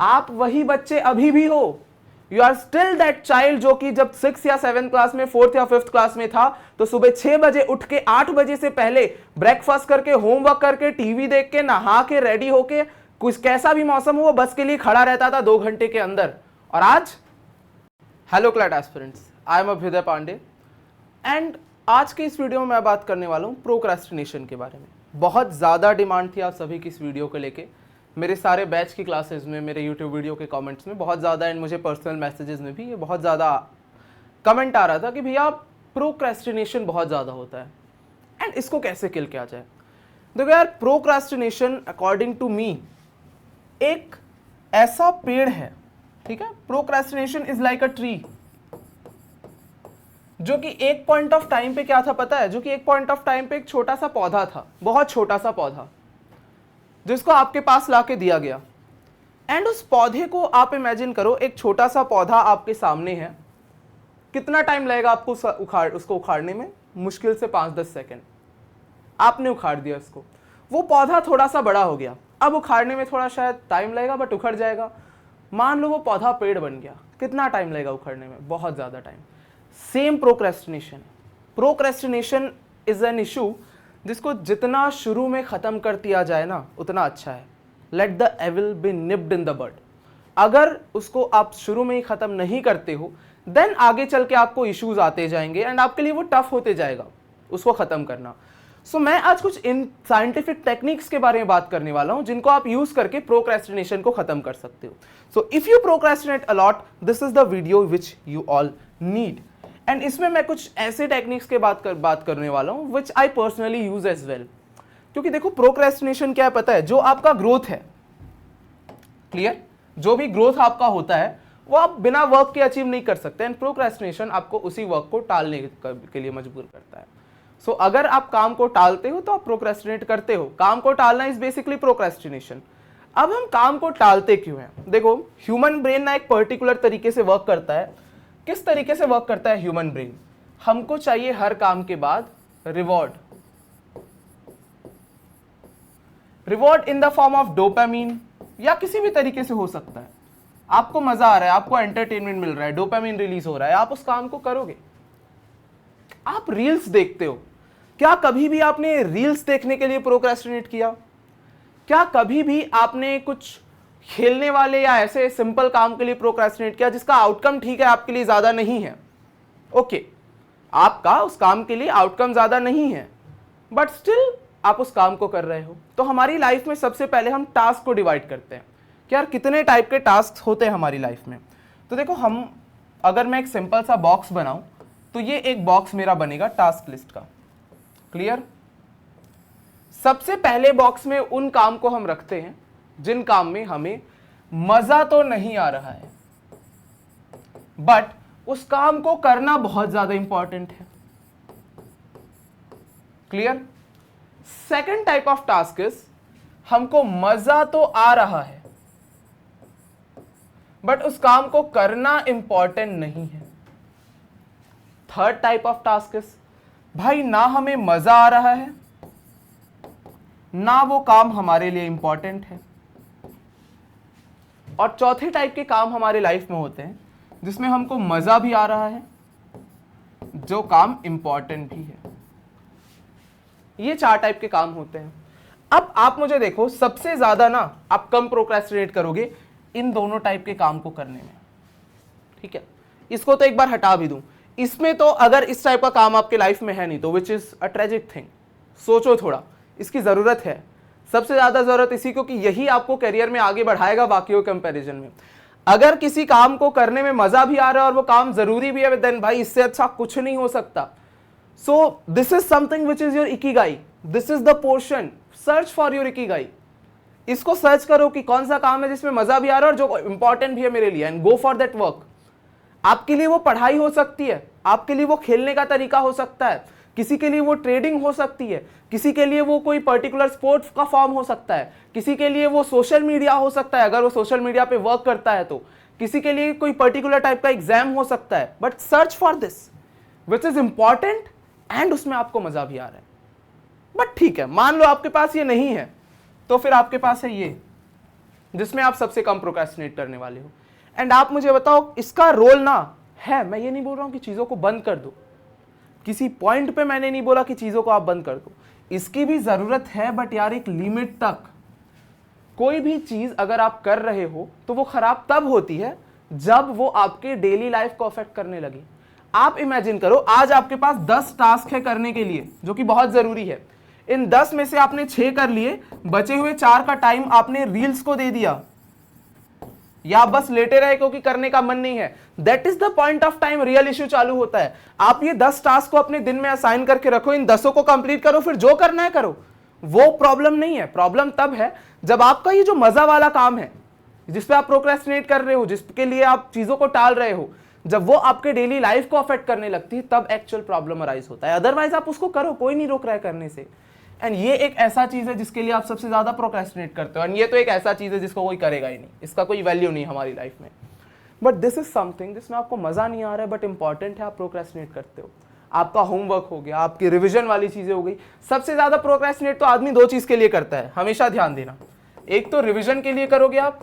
आप वही बच्चे अभी भी हो। You are still that child जो कि जब 6 या 7 क्लास में, 4th या 5th क्लास में था तो सुबह 6 बजे उठ के 8 बजे से पहले ब्रेकफास्ट करके, होमवर्क करके, टीवी देख के, नहा के, रेडी होके, कुछ कैसा भी मौसम हो बस के लिए खड़ा रहता था 2 घंटे के अंदर। और आज hello class aspirants, I am Abhyudaya Pandey and आज के इस वीडियो में मैं बात करने वाला हूँ प्रोक्रेस्टिनेशन के बारे में। बहुत ज़्यादा डिमांड थी आप सभी की इस वीडियो को लेके, मेरे सारे बैच की क्लासेस में, मेरे यूट्यूब वीडियो के कमेंट्स में बहुत ज़्यादा, एंड मुझे पर्सनल मैसेजेस में भी ये बहुत ज़्यादा कमेंट आ रहा था कि भैया प्रोक्रेस्टिनेशन बहुत ज़्यादा होता है एंड इसको कैसे किल किया जाए। देखो यार, प्रोक्रेस्टिनेशन अकॉर्डिंग टू मी एक ऐसा पेड़ है, ठीक है। Procrastination is like a tree, जो कि एक पॉइंट ऑफ टाइम पे क्या था पता है, जो कि एक पॉइंट ऑफ टाइम पे एक छोटा सा पौधा था, बहुत छोटा सा पौधा, जिसको आपके पास लाके दिया गया। एंड उस पौधे को आप इमेजिन करो, एक छोटा सा पौधा आपके सामने है, कितना टाइम लगेगा आपको उसको उखाड़ने में? मुश्किल से 5-10 सेकेंड। आपने उखाड़ दिया उसको, वो पौधा थोड़ा सा बड़ा हो गया, अब उखाड़ने में थोड़ा शायद टाइम लगेगा बट उखड़ जाएगा। मान लो वो पौधा पेड़ बन गया, कितना टाइम लगेगा उखड़ने में? बहुत ज़्यादा time. Same procrastination. Procrastination is an issue जिसको जितना शुरू में ख़त्म कर दिया जाए ना उतना अच्छा है। Let the evil be nipped in the bud. अगर उसको आप शुरू में ही ख़त्म नहीं करते हो देन आगे चल के आपको इश्यूज आते जाएंगे एंड आपके लिए वो टफ होते जाएगा उसको ख़त्म करना। सो मैं आज कुछ इन साइंटिफिक टेक्निक्स के बारे में बात करने वाला हूं जिनको आप यूज़ करके प्रोक्रेस्टिनेशन को ख़त्म कर सकते हो। So if you procrastinate a lot, this is the video which you all need. And इसमें मैं कुछ ऐसे टेक्निक्स के बात करने वाला हूँ which I personally use as well. क्योंकि देखो प्रोक्रेस्टिनेशन क्या है पता है, जो आपका ग्रोथ है, क्लियर, जो भी ग्रोथ आपका होता है वो आप बिना वर्क के अचीव नहीं कर सकते एंड प्रोक्रेस्टिनेशन आपको उसी वर्क को टालने के लिए मजबूर करता है। सो अगर आप काम को टालते हो तो आप प्रोक्रेस्टिनेट करते हो। काम को टालना इज बेसिकली प्रोक्रेस्टिनेशन। अब हम काम को टालते क्यों हैं? देखो, ह्यूमन ब्रेन ना एक पर्टिकुलर तरीके से वर्क करता है। किस तरीके से वर्क करता है ह्यूमन ब्रेन? हमको चाहिए हर काम के बाद reward, reward in the form of dopamine या किसी भी तरीके से हो सकता है। आपको मजा आ रहा है, आपको एंटरटेनमेंट मिल रहा है, डोपामीन रिलीज हो रहा है, आप उस काम को करोगे। आप रील्स देखते हो, क्या कभी भी आपने रील्स देखने के लिए प्रोक्रेस्टिनेट किया? क्या कभी भी आपने कुछ खेलने वाले या ऐसे सिंपल काम के लिए प्रोक्रेस्टिनेट किया जिसका आउटकम ठीक है आपके लिए ज्यादा नहीं है? ओके, आपका उस काम के लिए आउटकम ज्यादा नहीं है बट स्टिल आप उस काम को कर रहे हो। तो हमारी लाइफ में सबसे पहले हम टास्क को डिवाइड करते हैं कि यार कितने टाइप के टास्क होते हैं हमारी लाइफ में। तो देखो, अगर मैं एक सिंपल सा बॉक्स बनाऊं तो ये एक बॉक्स मेरा बनेगा टास्क लिस्ट का, क्लियर। सबसे पहले बॉक्स में उन काम को हम रखते हैं जिन काम में हमें मजा तो नहीं आ रहा है बट उस काम को करना बहुत ज्यादा इंपॉर्टेंट है, clear. Second type of task is हमको मजा तो आ रहा है बट उस काम को करना इंपॉर्टेंट नहीं है। Third type of task is भाई ना हमें मजा आ रहा है ना वो काम हमारे लिए इंपॉर्टेंट है। और चौथे टाइप के काम हमारे लाइफ में होते हैं जिसमें हमको मजा भी आ रहा है, जो काम इंपॉर्टेंट भी है। ये 4 टाइप के काम होते हैं। अब आप मुझे देखो, सबसे ज्यादा ना आप कम प्रोक्रेस्टिनेट करोगे इन दोनों टाइप के काम को करने में, ठीक है। इसको तो एक बार हटा भी दूं, इसमें तो अगर इस टाइप का काम आपके लाइफ में है नहीं तो which is a tragic thing. सोचो थोड़ा, इसकी जरूरत है, सबसे ज्यादा जरूरत इसी को, कि यही आपको करियर में आगे बढ़ाएगा बाकियों के कंपैरिजन में। अगर किसी काम को करने में मजा भी आ रहा है और वो काम जरूरी भी है, देन भाई इससे अच्छा कुछ नहीं हो सकता। So this is something which is your Ikigai, this is the portion, search for your Ikigai. इसको सर्च करो कि कौन सा काम है जिसमें मजा भी आ रहा है और जो इंपॉर्टेंट भी है मेरे लिए, and go for that work. आपके लिए वो पढ़ाई हो सकती है, आपके लिए वो खेलने का तरीका हो सकता है, किसी के लिए वो ट्रेडिंग हो सकती है, किसी के लिए वो कोई पर्टिकुलर स्पोर्ट्स का फॉर्म हो सकता है, किसी के लिए वो सोशल मीडिया हो सकता है अगर वो सोशल मीडिया पे वर्क करता है तो, किसी के लिए कोई पर्टिकुलर टाइप का एग्जाम हो सकता है। But search for this which is important and उसमें आपको मजा भी आ रहा है। बट ठीक है, मान लो आपके पास ये नहीं है तो फिर आपके पास है ये, जिसमें आप सबसे कम प्रोक्रेस्टिनेट करने वाले हो। एंड आप मुझे बताओ, इसका रोल ना है, मैं ये नहीं बोल रहा हूं कि चीजों को बंद कर दो, किसी पॉइंट पे मैंने नहीं बोला कि चीजों को आप बंद कर दो, इसकी भी जरूरत है, बट यार एक लिमिट तक। कोई भी चीज अगर आप कर रहे हो तो वो खराब तब होती है जब वो आपके डेली लाइफ को अफेक्ट करने लगे। आप इमेजिन करो, आज आपके पास 10 टास्क है करने के लिए जो कि बहुत जरूरी है, इन 10 में से आपने 6 कर लिए, बचे हुए 4 का टाइम आपने रील्स को दे दिया, या आप बस लेटे रहे क्योंकि करने का मन नहीं है। That is the point of time real issue चालू होता है। आप ये 10 टास्क को अपने दिन में असाइन करके रखो, इन 10 को कंप्लीट करो, फिर जो करना है करो, वो प्रॉब्लम नहीं है। प्रॉब्लम तब है जब आपका ये जो मजा वाला काम है, जिसपे आप प्रोक्रेस्टिनेट कर रहे हो, जिसके लिए आप चीजों को टाल रहे हो, जब वो आपके डेली लाइफ को अफेक्ट करने लगती है, तब एक्चुअल प्रॉब्लम अराइज होता है। अदरवाइज आप उसको करो, कोई नहीं रोक रहा है करने से। एंड ये एक ऐसा चीज है जिसके लिए आप सबसे ज्यादा प्रोक्रेस्टिनेट करते हो, एंड ये तो एक ऐसा चीज है जिसको कोई करेगा ही नहीं, इसका कोई वैल्यू नहीं हमारी लाइफ में। बट दिस इज समथिंग जिसमें आपको मजा नहीं आ रहा है, बट इंपॉर्टेंट है, आप प्रोक्रेस्टिनेट करते हो। आपका होमवर्क हो गया, आपकी रिविजन वाली चीजें हो गई। सबसे ज्यादा प्रोक्रेस्टिनेट तो आदमी 2 चीज के लिए करता है, हमेशा ध्यान देना। एक तो रिविजन के लिए करोगे आप,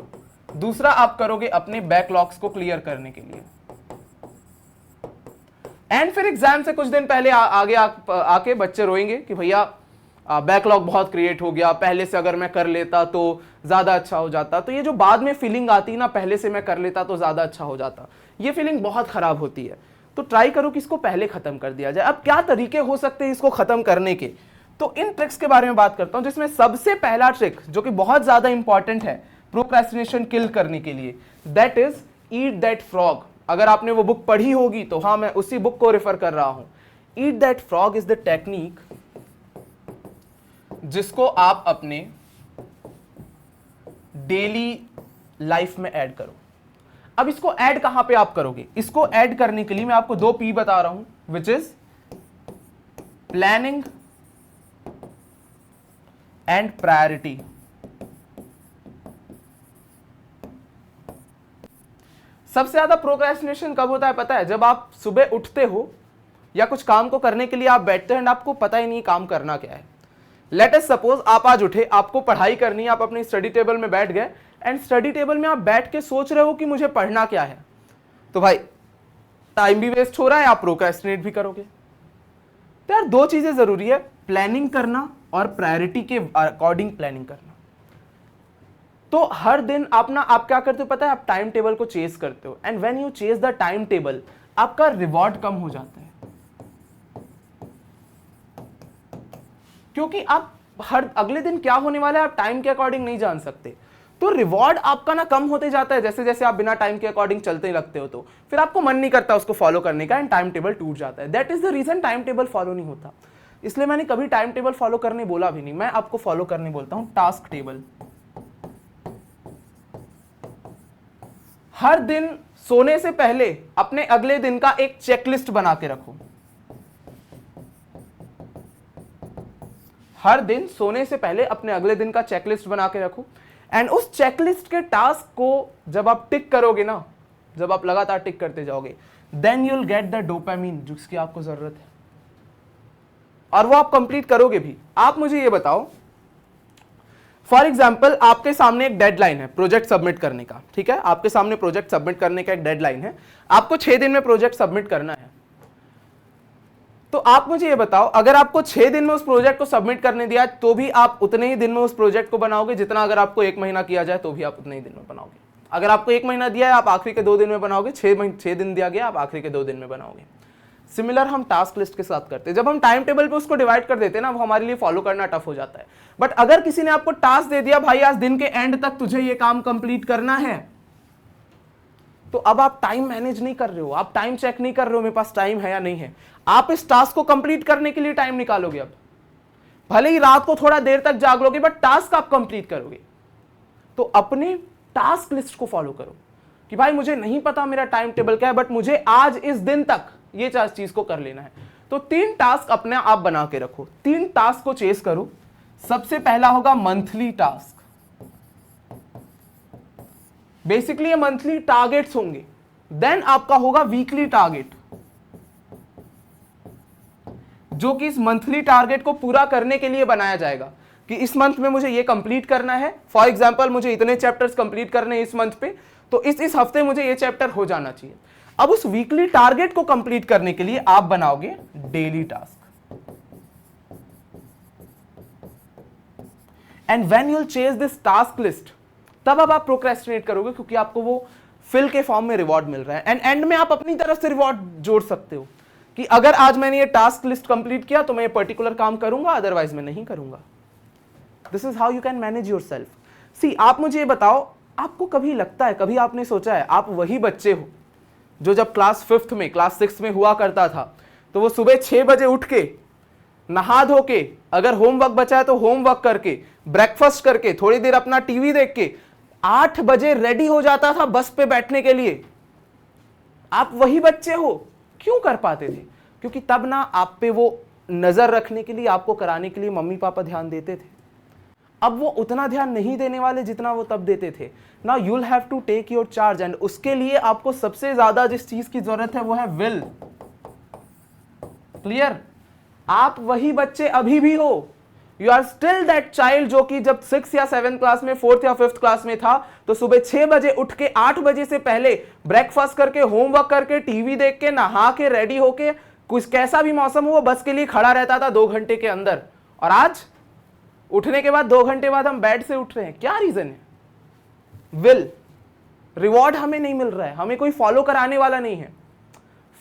दूसरा आप करोगे अपने बैकलॉग्स को क्लियर करने के लिए। एंड फिर एग्जाम से कुछ दिन पहले आगे आके बच्चे रोएंगे कि भैया बैकलॉग बहुत क्रिएट हो गया, पहले से अगर मैं कर लेता तो ज्यादा अच्छा हो जाता। तो ये जो बाद में फीलिंग आती है ना, पहले से मैं कर लेता तो ज्यादा अच्छा हो जाता, ये फीलिंग बहुत खराब होती है। तो ट्राई करो कि इसको पहले खत्म कर दिया जाए। अब क्या तरीके हो सकते हैं इसको खत्म करने के, तो इन ट्रिक्स के बारे में बात करता हूं, जिसमें सबसे पहला ट्रिक जो कि बहुत ज्यादा इंपॉर्टेंट है प्रोक्रेस्टिनेशन किल करने के लिए, that is eat that frog. अगर आपने वो बुक पढ़ी होगी तो हाँ, मैं उसी बुक को रेफर कर रहा हूं। ईट that frog is the technique जिसको आप अपने डेली लाइफ में ऐड करो। अब इसको ऐड कहां पे आप करोगे? इसको ऐड करने के लिए मैं आपको 2 P बता रहा हूं, which is planning and priority. सबसे ज्यादा प्रोक्रेस्टिनेशन कब होता है पता है? जब आप सुबह उठते हो या कुछ काम को करने के लिए आप बैठते हैं, आपको पता ही नहीं काम करना क्या है। लेट अस सपोज आप आज उठे, आपको पढ़ाई करनी है, आप अपनी स्टडी टेबल में बैठ गए, एंड स्टडी टेबल में आप बैठ के सोच रहे हो कि मुझे पढ़ना क्या है, तो भाई टाइम भी वेस्ट हो रहा है, आप प्रोक्रेस्टिनेट भी करोगे। तो यार 2 चीजें जरूरी है, प्लानिंग करना और प्रायोरिटी के अकॉर्डिंग प्लानिंग करना। तो हर दिन आप क्या करते हो पता है? आप टाइम टेबल को चेस करते हो, and when you chase the time table, आपका रिवॉर्ड कम हो जाता है, क्योंकि आप हर अगले दिन क्या होने वाला है आप टाइम के अकॉर्डिंग नहीं जान सकते। तो रिवॉर्ड आपका ना कम होते जाता है जैसे जैसे आप बिना टाइम के अकॉर्डिंग चलते लगते हो, तो फिर आपको मन नहीं करता उसको फॉलो करने का, एंड टाइम टेबल टूट जाता है। That is the reason time table follow नहीं होता। इसलिए मैंने कभी टाइम टेबल फॉलो करने बोला भी नहीं, मैं आपको फॉलो करने बोलता हूं टास्क टेबल। हर दिन सोने से पहले अपने अगले दिन का एक चेकलिस्ट बना के रखो। हर दिन सोने से पहले अपने अगले दिन का चेकलिस्ट बना के रखो, एंड उस चेकलिस्ट के टास्क को जब आप टिक करोगे ना, जब आप लगातार टिक करते जाओगे, then you will get the dopamine जिसकी आपको जरूरत है, और वो आप कंप्लीट करोगे भी। आप मुझे ये बताओ, फॉर एग्जाम्पल आपके सामने एक डेडलाइन है प्रोजेक्ट सबमिट करने का, ठीक है? आपके सामने प्रोजेक्ट सबमिट करने का एक डेडलाइन है, आपको 6 दिन में प्रोजेक्ट सबमिट करना है। तो आप मुझे ये बताओ, अगर आपको 6 दिन में उस प्रोजेक्ट को सबमिट करने दिया तो भी आप उतने ही दिन में उस प्रोजेक्ट को बनाओगे जितना अगर आपको 1 महीना किया जाए तो भी आप उतने ही दिन में बनाओगे। अगर आपको 1 महीना दिया है आप आखिरी के 2 दिन में बनाओगे, 6 दिन दिया गया आप आखिरी के 2 दिन में बनाओगे। सिमिलर हम टास्क लिस्ट के साथ करते हैं। जब हम टाइम टेबल पे उसको डिवाइड कर देते हैं ना, वो हमारे लिए फॉलो करना टफ हो जाता है। बट अगर किसी ने आपको टास्क दे दिया, भाई आज दिन के एंड तक तुझे ये काम कंप्लीट करना है, तो अब आप टाइम मैनेज नहीं कर रहे हो, आप टाइम चेक नहीं कर रहे हो मेरे पास टाइम है या नहीं है, आप इस टास्क को कंप्लीट करने के लिए टाइम निकालोगे। अब भले ही रात को थोड़ा देर तक जाग लोगे, बट टास्क आप कंप्लीट करोगे। तो अपने टास्क लिस्ट को फॉलो करो कि भाई मुझे नहीं पता मेरा टाइम टेबल क्या है, बट मुझे आज इस दिन तक ये 4 चीज को कर लेना है। तो 3 टास्क अपने आप बना के रखो, 3 टास्क को चेस करो। सबसे पहला होगा मंथली टास्क। बेसिकली ये मंथली टारगेट्स होंगे। देन आपका होगा वीकली टारगेट, जो कि इस मंथली टारगेट को पूरा करने के लिए बनाया जाएगा। कि इस मंथ में मुझे ये कंप्लीट करना है, फॉर एग्जांपल मुझे इतने चैप्टर्स कंप्लीट करने हैं इस मंथ पे, तो इस हफ्ते मुझे ये चैप्टर हो जाना चाहिए। अब उस वीकली टारगेट को कंप्लीट करने के लिए आप बनाओगे daily task, and when you will chase this task list, तब अब आप प्रोक्रेस्टिनेट करोगे क्योंकि आपको वो फिल के फॉर्म में रिवॉर्ड मिल रहा है। एंड एंड में आप अपनी तरफ से रिवॉर्ड जोड़ सकते हो कि अगर आज मैंने ये टास्क लिस्ट कंप्लीट किया तो मैं ये पर्टिकुलर काम करूंगा, अदरवाइज मैं नहीं करूंगा। This is how you can manage yourself. See, आप मुझे ये बताओ, आपको कभी लगता है, कभी आपने सोचा है, आप वही बच्चे हो जो जब क्लास 5th में, क्लास 6th में हुआ करता था, तो वो सुबह 6 बजे उठ के नहा धो के, अगर होमवर्क बचा है तो होमवर्क करके, ब्रेकफास्ट करके, थोड़ी देर अपना टीवी देख के 8 बजे रेडी हो जाता था बस पे बैठने के लिए। आप वही बच्चे हो। क्यों कर पाते थे? क्योंकि तब ना आप पे वो नजर रखने के लिए, आपको कराने के लिए मम्मी पापा ध्यान देते थे। अब वो उतना ध्यान नहीं देने वाले जितना वो तब देते थे। Now you will have to take your charge, and उसके लिए आपको सबसे ज्यादा जिस चीज की जरूरत है वो है विल। क्लियर? आप वही बच्चे अभी भी हो। You are still that child जो कि जब 6 या 7th क्लास में, 4th या 5th क्लास में था, तो सुबह 6 बजे उठ के 8 बजे से पहले ब्रेकफास्ट करके, होमवर्क करके, टीवी देख के, नहा के, रेडी होके, कुछ कैसा भी मौसम हो बस के लिए खड़ा रहता था 2 घंटे के अंदर। और आज उठने के बाद 2 घंटे बाद हम बेड से उठ रहे हैं। क्या रीजन है? विल। रिवॉर्ड हमें नहीं मिल रहा है, हमें कोई फॉलो कराने वाला नहीं है।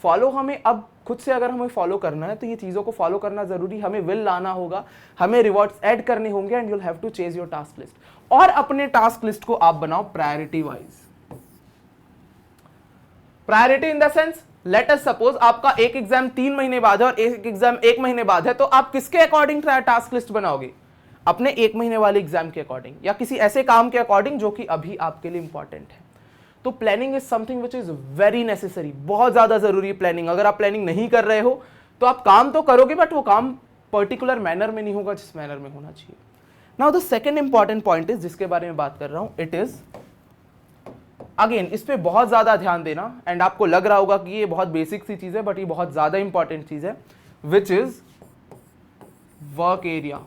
फॉलो हमें अब खुद से, अगर हमें फॉलो करना है तो ये चीजों को फॉलो करना जरूरी, हमें विल लाना होगा, हमें रिवॉर्ड्स ऐड करने होंगे, and you will have to chase your task list. और अपने टास्क लिस्ट को आप बनाओ priority wise. Priority in the sense, let us suppose आपका एक एग्जाम 3 महीने बाद है और एक एग्जाम 1 महीने बाद है, तो आप किसके अकॉर्डिंग टास्क लिस्ट बनाओगे? अपने 1 महीने वाले एग्जाम के अकॉर्डिंग, या किसी ऐसे काम के अकॉर्डिंग जो कि अभी आपके लिए इंपॉर्टेंट है। तो planning is something which is very necessary, बहुत ज्यादा जरूरी है प्लानिंग। अगर आप प्लानिंग नहीं कर रहे हो तो आप काम तो करोगे, बट वो काम पर्टिकुलर मैनर में नहीं होगा जिस मैनर में होना चाहिए। Now the second important point is, जिसके बारे में बात कर रहा हूं, इट इज अगेन, इस पे बहुत ज्यादा ध्यान देना, एंड आपको लग रहा होगा कि ये बहुत बेसिक सी चीज है, बट ये बहुत ज्यादा इंपॉर्टेंट चीज है, विच इज वर्क एरिया।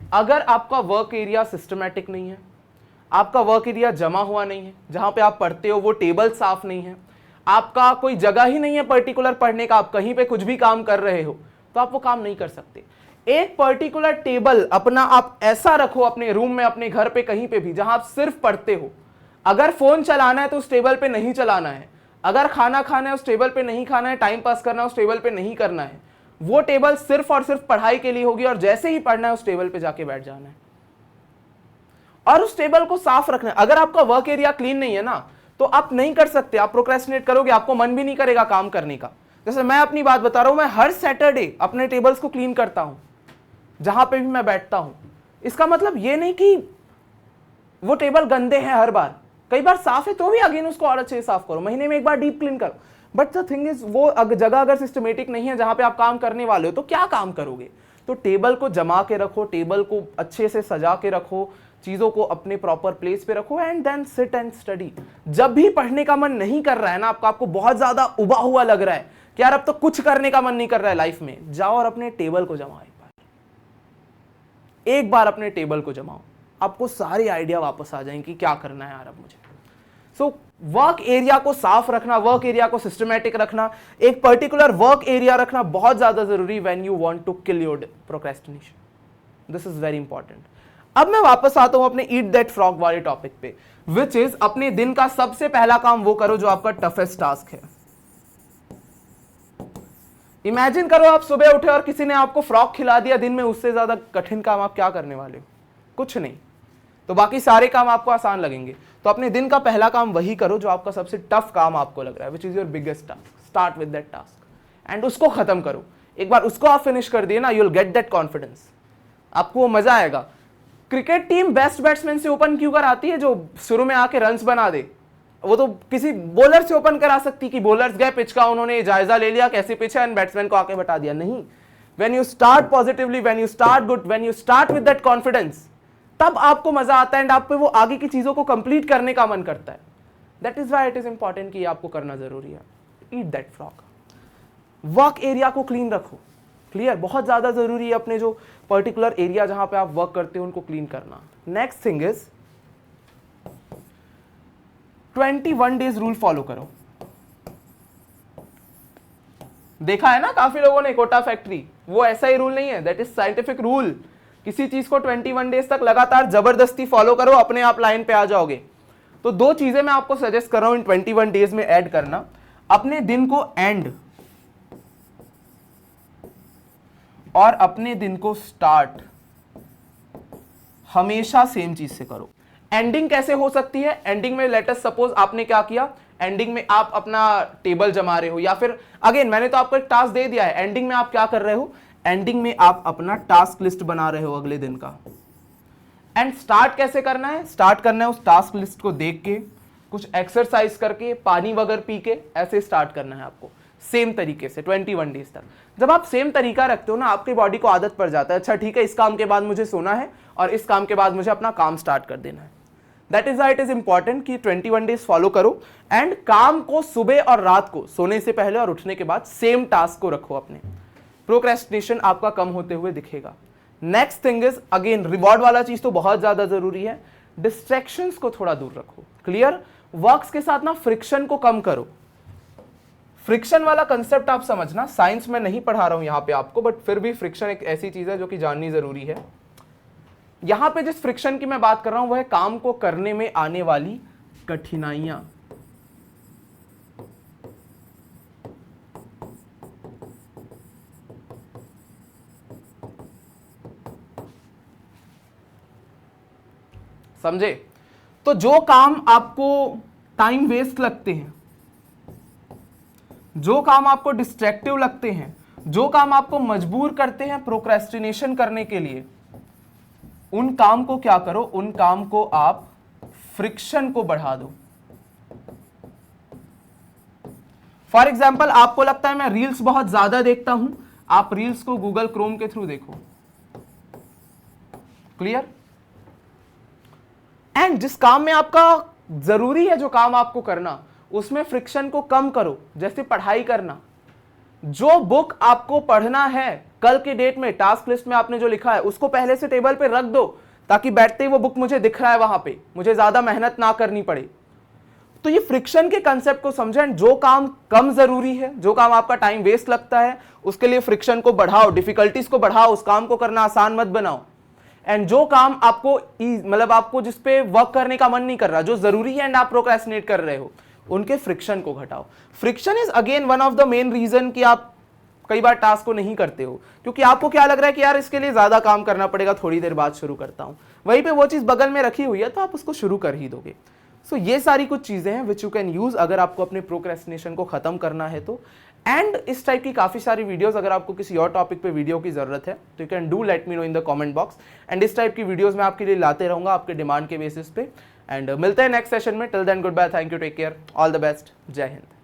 अगर आपका वर्क एरिया सिस्टमैटिक नहीं है, आपका वर्क एरिया जमा हुआ नहीं है, जहां पे आप पढ़ते हो वो टेबल साफ नहीं है, आपका कोई जगह ही नहीं है पर्टिकुलर पढ़ने का, आप कहीं पे कुछ भी काम कर रहे हो, तो आप वो काम नहीं कर सकते। एक पर्टिकुलर टेबल अपना आप ऐसा रखो अपने रूम में, अपने घर पे, कहीं पे भी, जहां आप सिर्फ पढ़ते हो। अगर फोन चलाना है तो उस टेबल पे नहीं चलाना है, अगर खाना खाना है उस टेबल पे नहीं खाना है, टाइम पास करना है उस टेबल पे नहीं करना है। वो टेबल सिर्फ और सिर्फ पढ़ाई के लिए होगी, और जैसे ही पढ़ना है उस टेबल पे जाके बैठ जाना है और उस टेबल को साफ रखना है। अगर आपका वर्क एरिया क्लीन नहीं है ना, तो आप नहीं कर सकते, आप प्रोक्रेस्टिनेट करोगे, आपको मन भी नहीं करेगा काम करने का। जैसे मैं अपनी बात बता रहा हूं, मैं हर सैटरडे अपने टेबल्स को क्लीन करता हूं जहां पे भी मैं बैठता हूं। इसका मतलब ये नहीं कि वो टेबल गंदे हैं हर बार, कई बार साफ है तो भी अगेन उसको और अच्छे से साफ करो, महीने में एक बार डीप क्लीन करो। बट द थिंग इज, वो जगह अगर सिस्टमेटिक नहीं है जहां पे आप काम करने वाले हो, तो क्या काम करोगे? तो टेबल को जमा के रखो, टेबल को अच्छे से सजा के रखो, चीजों को अपने प्रॉपर प्लेस पे रखो, and then sit and study. जब भी पढ़ने का मन नहीं कर रहा है ना, आपको बहुत ज्यादा उबा हुआ लग रहा है कि यार अब तो कुछ करने का मन नहीं कर रहा है लाइफ में, जाओ और अपने टेबल को जमाओ। एक बार अपने टेबल को जमाओ, आपको सारे आइडिया वापस आ जाएंगे कि क्या करना है यार अब मुझे। सो वर्क एरिया को साफ रखना, वर्क एरिया को सिस्टमैटिक रखना, एक पर्टिकुलर वर्क एरिया रखना बहुत ज्यादा जरूरी when you want to kill your procrastination. This is very important. अब मैं वापस आता हूं अपने ईट दैट फ्रॉग वाले टॉपिक पे, विच इज अपने दिन का सबसे पहला काम वो करो जो आपका टफेस्ट टास्क है। इमेजिन करो आप सुबह उठे और किसी ने आपको फ्रॉग खिला दिया दिन में, उससे ज्यादा कठिन काम आप क्या करने वाले हो? कुछ नहीं। तो बाकी सारे काम आपको आसान लगेंगे। तो अपने दिन का पहला काम वही करो जो आपका सबसे टफ काम आपको लग रहा है, which is your biggest task. Start with that task and उसको खत्म करो। एक बार उसको आप फिनिश कर दिए ना, you will get that confidence, आपको वो मजा आएगा। क्रिकेट टीम बेस्ट बैट्समैन से ओपन क्यों कराती है जो शुरू में आके रन्स बना दे? वो तो किसी बॉलर से ओपन करा सकती कि बॉलर्स गए पिच का, उन्होंने जायजा ले लिया कैसे पिच है, एंड बैट्समैन को आके बता दिया। नहीं, when you start positively, when you start good, when you start with that confidence, तब आपको मजा आता है एंड आप पे वो आगे की चीजों को कंप्लीट करने का मन करता है। That is why it is important कि आपको करना जरूरी है। ईट दैट फ्रॉग। वर्क एरिया को क्लीन रखो, क्लियर, बहुत ज़्यादा ज़रूरी है अपने जो पर्टिकुलर एरिया जहाँ पे आप वर्क करते हो उनको क्लीन करना। Next thing is 21 days rule follow करो। देखा है ना काफी लोगों ने कोटा फैक्ट्री, वो ऐसा ही रूल नहीं है, दैट इज साइंटिफिक रूल। किसी चीज को 21 डेज तक लगातार जबरदस्ती फॉलो करो, अपने आप लाइन पे आ जाओगे। तो दो चीजें मैं आपको सजेस्ट कर रहा हूं इन 21 डेज में ऐड करना। अपने दिन को एंड और अपने दिन को स्टार्ट हमेशा सेम चीज से करो। एंडिंग कैसे हो सकती है? एंडिंग में लेट अस सपोज आपने क्या किया, एंडिंग में आप अपना टेबल जमा रहे हो, या फिर अगेन मैंने तो आपको एक टास्क दे दिया है, एंडिंग में आप क्या कर रहे हो, एंडिंग में आप अपना टास्क लिस्ट बना रहे हो अगले दिन का। एंड स्टार्ट कैसे करना है? स्टार्ट करना है उस टास्क लिस्ट को देख के, कुछ एक्सरसाइज करके, पानी वगैरह पी के, ऐसे स्टार्ट करना है आपको सेम तरीके से 21 डेज तक। जब आप सेम तरीका रखते हो ना, आपकी बॉडी को आदत पड़ जाता है, अच्छा ठीक है इस काम के बाद मुझे सोना है और इस काम के बाद मुझे अपना काम स्टार्ट कर देना है। That is why it is important कि 21 डेज फॉलो करो एंड काम को सुबह और रात को सोने से पहले और उठने के बाद सेम टास्क को रखो अपने। प्रोक्रेस्टिनेशन आपका कम होते हुए दिखेगा। Next thing is again reward वाला चीज तो बहुत ज्यादा जरूरी है, डिस्ट्रैक्शंस को थोड़ा दूर रखो। क्लियर, वर्क्स के साथ ना फ्रिक्शन को कम करो। फ्रिक्शन वाला कंसेप्ट आप समझना, साइंस में नहीं पढ़ा रहा हूं यहां पे आपको, बट फिर भी फ्रिक्शन एक ऐसी चीज है जो कि जाननी जरूरी है। यहां पे जिस फ्रिक्शन की मैं बात कर रहा हूं वह है काम को करने में आने वाली कठिनाइयां। समझे? तो जो काम आपको टाइम वेस्ट लगते हैं, जो काम आपको डिस्ट्रैक्टिव लगते हैं, जो काम आपको मजबूर करते हैं प्रोक्रेस्टिनेशन करने के लिए, उन काम को क्या करो, उन काम को आप फ्रिक्शन को बढ़ा दो। फॉर एग्जाम्पल आपको लगता है मैं रील्स बहुत ज्यादा देखता हूं, आप रील्स को गूगल क्रोम के थ्रू देखो। क्लियर? एंड जिस काम में आपका जरूरी है, जो काम आपको करना, उसमें फ्रिक्शन को कम करो, जैसे पढ़ाई करना। जो बुक आपको पढ़ना है कल के डेट में, टास्क लिस्ट में आपने जो लिखा है उसको पहले से टेबल पे रख दो, ताकि बैठते ही वो बुक मुझे दिख रहा है वहां पे, मुझे ज्यादा मेहनत ना करनी पड़े। तो ये फ्रिक्शन के कंसेप्ट को समझें। जो काम कम जरूरी है, जो काम आपका टाइम वेस्ट लगता है, उसके लिए फ्रिक्शन को बढ़ाओ, डिफिकल्टीज को बढ़ाओ, उस काम को करना आसान मत बनाओ। एंड जो काम आपको मतलब आपको जिस पे वर्क करने का मन नहीं कर रहा, जो जरूरी है एंड आप प्रोक्रेस्टिनेट कर रहे हो, उनके फ्रिक्शन को घटाओ। Friction is again one of the main reason कि आप कई बार टास्क को नहीं करते हो, क्योंकि आपको क्या लग रहा है कि यार इसके लिए ज्यादा काम करना पड़ेगा, थोड़ी देर बाद शुरू करता हूं। वहीं पे वो चीज बगल में रखी हुई है तो आप उसको शुरू कर ही दोगे। सो ये सारी कुछ चीजें हैं विच यू कैन यूज अगर आपको अपने प्रोक्रेस्टिनेशन को खत्म करना है तो। एंड इस टाइप की काफी सारी वीडियोस, अगर आपको किसी और टॉपिक पे वीडियो की जरूरत है तो you can do let me know in the comment box. And इस टाइप की वीडियोस मैं आपके लिए लाते रहूंगा आपके डिमांड के बेसिस पे। एंड मिलते हैं नेक्स्ट सेशन में। Till then goodbye, thank you, take care, all the best, जय हिंद।